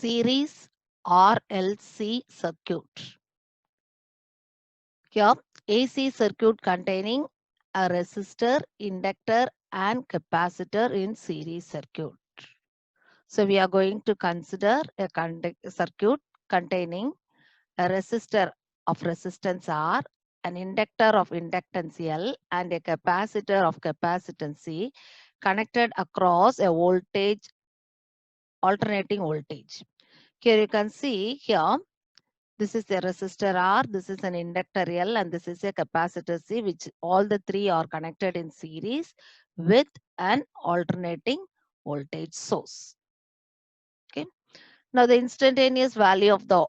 series RLC circuit. Here, AC circuit containing a resistor, inductor, and capacitor in series circuit. So, we are going to consider a circuit containing a resistor of resistance R, an inductor of inductance L, and a capacitor of capacitance C connected across a voltage, alternating voltage. Here you can see here, this is a resistor R, this is an inductor L, and this is a capacitor C, which all the three are connected in series with an alternating voltage source. Okay. Now the instantaneous value of the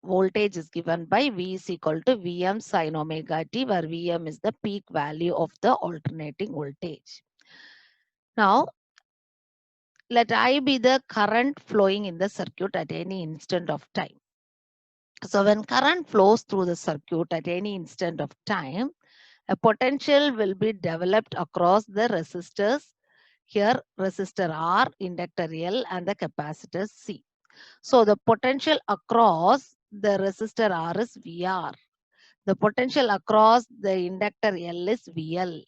voltage is given by V is equal to Vm sin omega t, where Vm is the peak value of the alternating voltage. Now, let I be the current flowing in the circuit at any instant of time. So when current flows through the circuit at any instant of time, a potential will be developed across the resistors. Here, resistor R, inductor L, and the capacitor C. So the potential across the resistor R is VR. The potential across the inductor L is VL.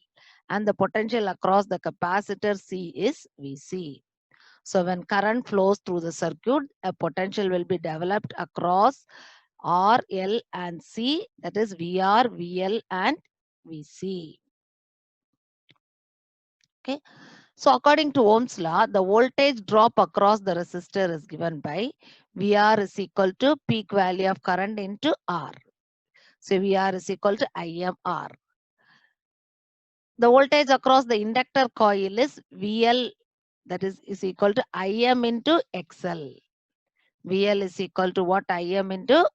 And the potential across the capacitor C is VC. So when current flows through the circuit, a potential will be developed across R, L, and C, that is VR, VL, and VC. Okay. So according to Ohm's law, the voltage drop across the resistor is given by VR is equal to peak value of current into R. So VR is equal to IMR. The voltage across the inductor coil is VL, that is equal to IM into XL. VL is equal to what? IM into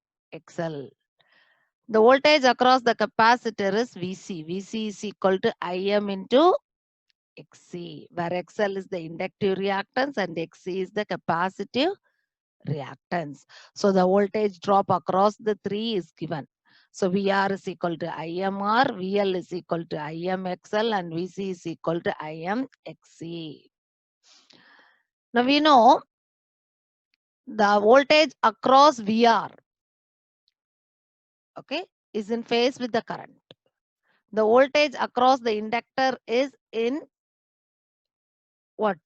XL. The voltage across the capacitor is VC. VC is equal to IM into XC, where XL is the inductive reactance and XC is the capacitive reactance. So the voltage drop across the three is given. So VR is equal to IMR, VL is equal to IMXL, and VC is equal to IMXC. Now we know the voltage across VR, okay, is in phase with the current. The voltage across the inductor is in what?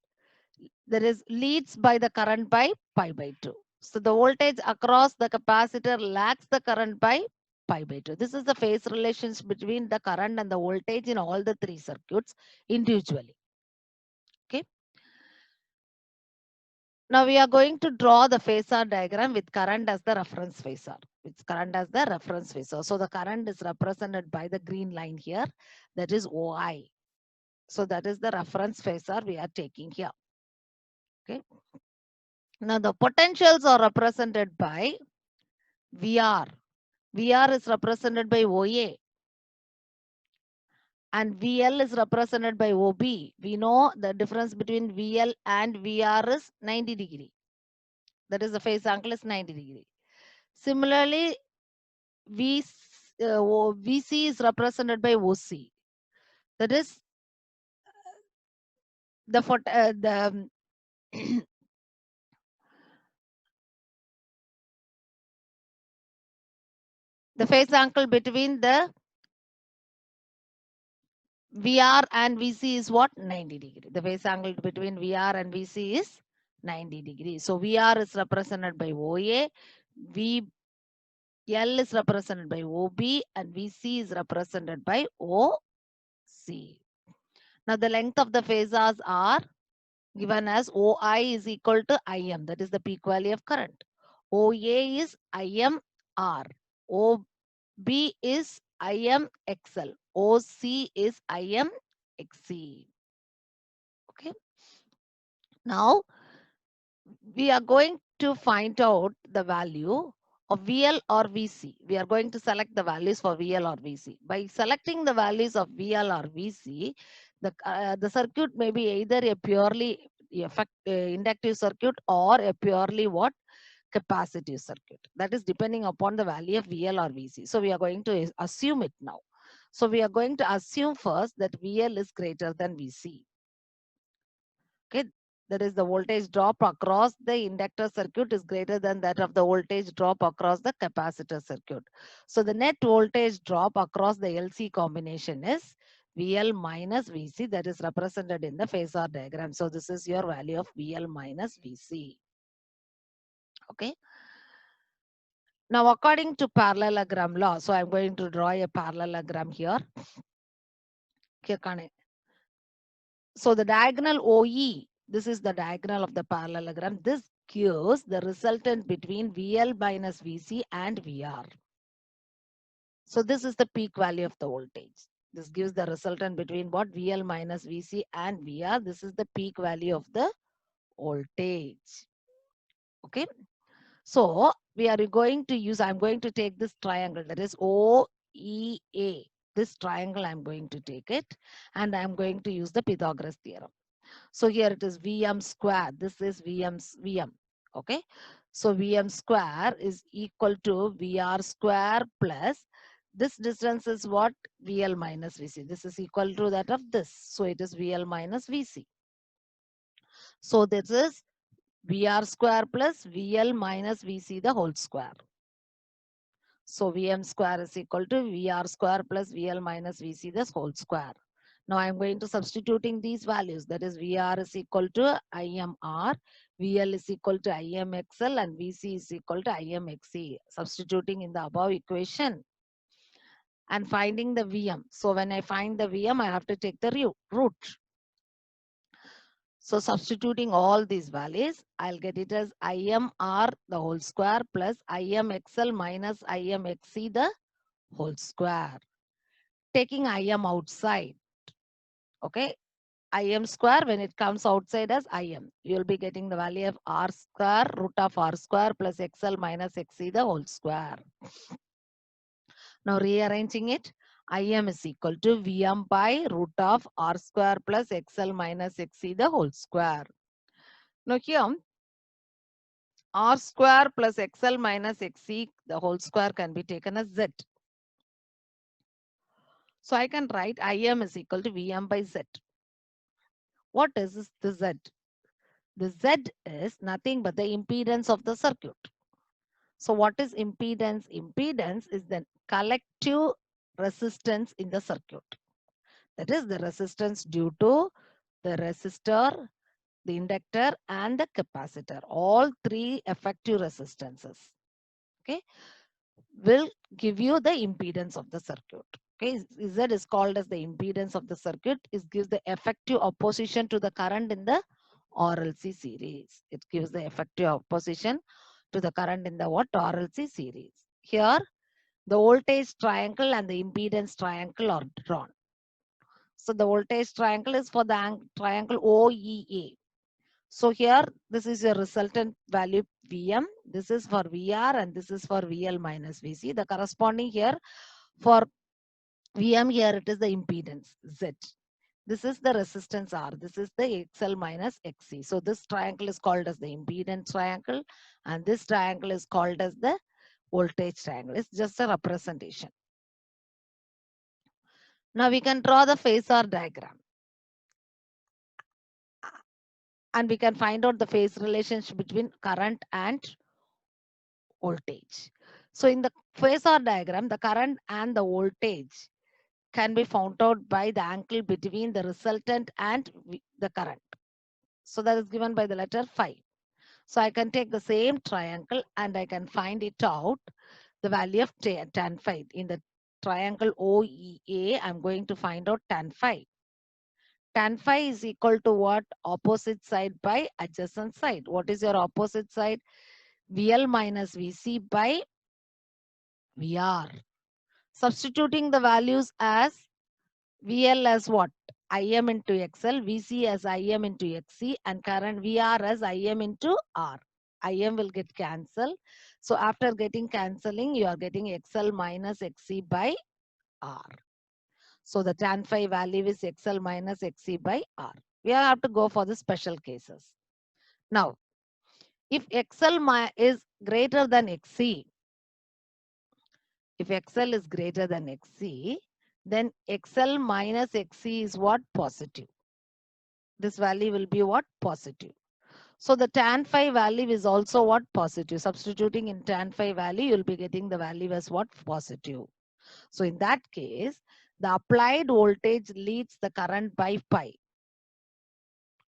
There is leads by the current by pi by 2. So the voltage across the capacitor lags the current by pi by 2. This is the phase relations between the current and the voltage in all the three circuits individually. Okay. Now we are going to draw the phasor diagram with current as the reference phasor. With current as the reference phasor. So the current is represented by the green line here. That is OI. So that is the reference phasor we are taking here. Okay. Now the potentials are represented by VR. VR is represented by OA. And VL is represented by OB. We know the difference between VL and VR is 90 degree. That is the phase angle is 90 degree. Similarly, VC is represented by OC. That is the the phase angle between the VR and VC is what? 90 degree. The phase angle between VR and VC is 90 degree. So VR is represented by OA, VL is represented by OB, and VC is represented by OC. Now the length of the phasors are given as OI is equal to IM, that is the peak value of current. OA is IMR. OB is IMXL. OC is IMXC. Okay. Now we are going to find out the value of VL or VC. We are going to select the values for VL or VC. By selecting the values of VL or VC, the circuit may be either a purely inductive circuit or a purely what? Capacitive circuit. That is depending upon the value of VL or VC. So we are going to assume it now. So we are going to assume first that VL is greater than VC. Okay. that is the voltage drop across the inductor circuit is greater than that of the voltage drop across the capacitor circuit. So the net voltage drop across the LC combination is VL minus VC, that is represented in the phasor diagram. So this is your value of VL minus VC. Okay. Now according to parallelogram law, so I'm going to draw a parallelogram here. So the diagonal OE, this is the diagonal of the parallelogram. This gives the resultant between VL minus VC and VR. So this is the peak value of the voltage. This gives the resultant between what? VL minus VC and VR. This is the peak value of the voltage. Okay. So we are going to use, I'm going to take this triangle, that is OEA. This triangle I'm going to take it, and I'm going to use the Pythagoras theorem. So here it is Vm square. This is Vm. Okay. So Vm square is equal to Vr square plus this distance is what? VL minus VC. This is equal to that of this. So it is VL minus VC. So this is VR square plus VL minus VC the whole square. So Vm square is equal to VR square plus VL minus VC the whole square. Now I'm going to substituting these values. That is VR is equal to IMR, VL is equal to IMXL, and VC is equal to IMXC. Substituting in the above equation and finding the Vm. So when I find the Vm, I have to take the root. So substituting all these values, I'll get it as IMR the whole square plus IMXL minus IMXC the whole square. Taking IM outside, okay, IM square when it comes outside as IM, you'll be getting the value of R square root of R square plus XL minus XC the whole square. Now rearranging it, IM is equal to VM by root of R square plus XL minus XC the whole square. Now here, R square plus XL minus XC the whole square can be taken as Z. So I can write IM is equal to VM by Z. What is the Z? The Z is nothing but the impedance of the circuit. So what is impedance? Impedance is the collective resistance in the circuit. That is the resistance due to the resistor, the inductor, and the capacitor. All three effective resistances, okay, will give you the impedance of the circuit. Okay, Z is called as the impedance of the circuit. It gives the effective opposition to the current in the RLC series. It gives the effective opposition to the current in the what? RLC series. Here, the voltage triangle and the impedance triangle are drawn. So the voltage triangle is for the triangle OEA. So here, this is your resultant value Vm. This is for VR and this is for VL minus VC. The corresponding here for Vm, here it is the impedance Z. This is the resistance R. This is the XL minus XC. So this triangle is called as the impedance triangle, and this triangle is called as the voltage triangle. It's just a representation. Now we can draw the phasor diagram, and we can find out the phase relationship between current and voltage. So in the phasor diagram, the current and the voltage can be found out by the angle between the resultant and the current. So that is given by the letter phi. So I can take the same triangle and I can find it out the value of tan phi. In the triangle OEA, I'm going to find out tan phi. Tan phi is equal to what? Opposite side by adjacent side. What is your opposite side? VL minus VC by VR. Substituting the values as VL as what? IM into XL, VC as IM into XC, and current VR as IM into R. IM will get cancelled. So after getting cancelling, you are getting XL minus XC by R. So the tan phi value is XL minus XC by R. We have to go for the special cases. Now, if XL is greater than XC, if XL is greater than XC, then XL minus XC is what? Positive. This value will be what? Positive. So the tan phi value is also what? Positive. Substituting in tan phi value, you'll be getting the value as what? Positive. So in that case, the applied voltage leads the current by pi.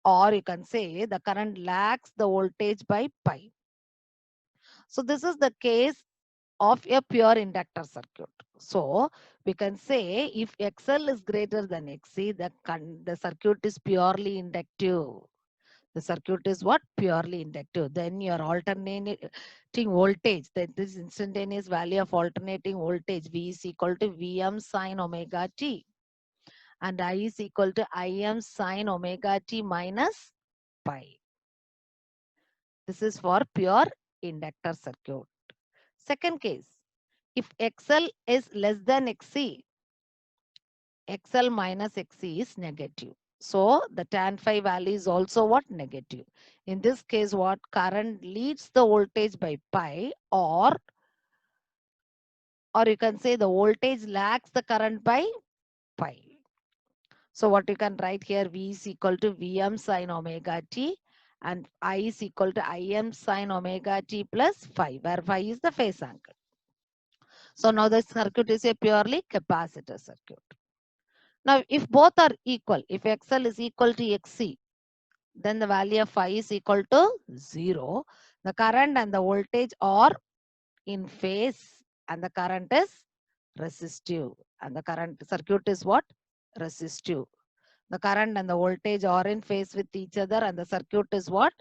Or you can say the current lags the voltage by pi. So this is the case of a pure inductor circuit. So we can say if XL is greater than XC, the circuit is purely inductive. The circuit is what? Purely inductive. Then your alternating voltage, that this instantaneous value of alternating voltage, V is equal to Vm sine omega t. And I is equal to Im sine omega t minus pi. This is for pure inductor circuit. Second case, if XL is less than XC, XL minus XC is negative. So the tan phi value is also what? Negative. In this case, what? Current leads the voltage by pi, or you can say the voltage lags the current by pi. So what you can write here, V is equal to Vm sine omega t and I is equal to Im sine omega t plus phi, where phi is the phase angle. So now the circuit is a purely capacitor circuit. Now, if both are equal, if XL is equal to XC, then the value of phi is equal to 0. The current and the voltage are in phase and the current is resistive. And the current circuit is what? Resistive. The current and the voltage are in phase with each other and the circuit is what?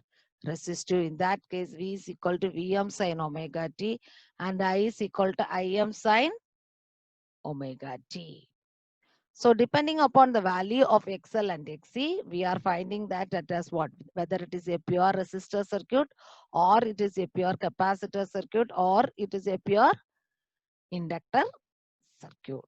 Resistive. In that case, V is equal to Vm sine omega t and I is equal to Im sine omega t. So depending upon the value of XL and XC, we are finding that it is what? Whether it is a pure resistor circuit or it is a pure capacitor circuit or it is a pure inductor circuit.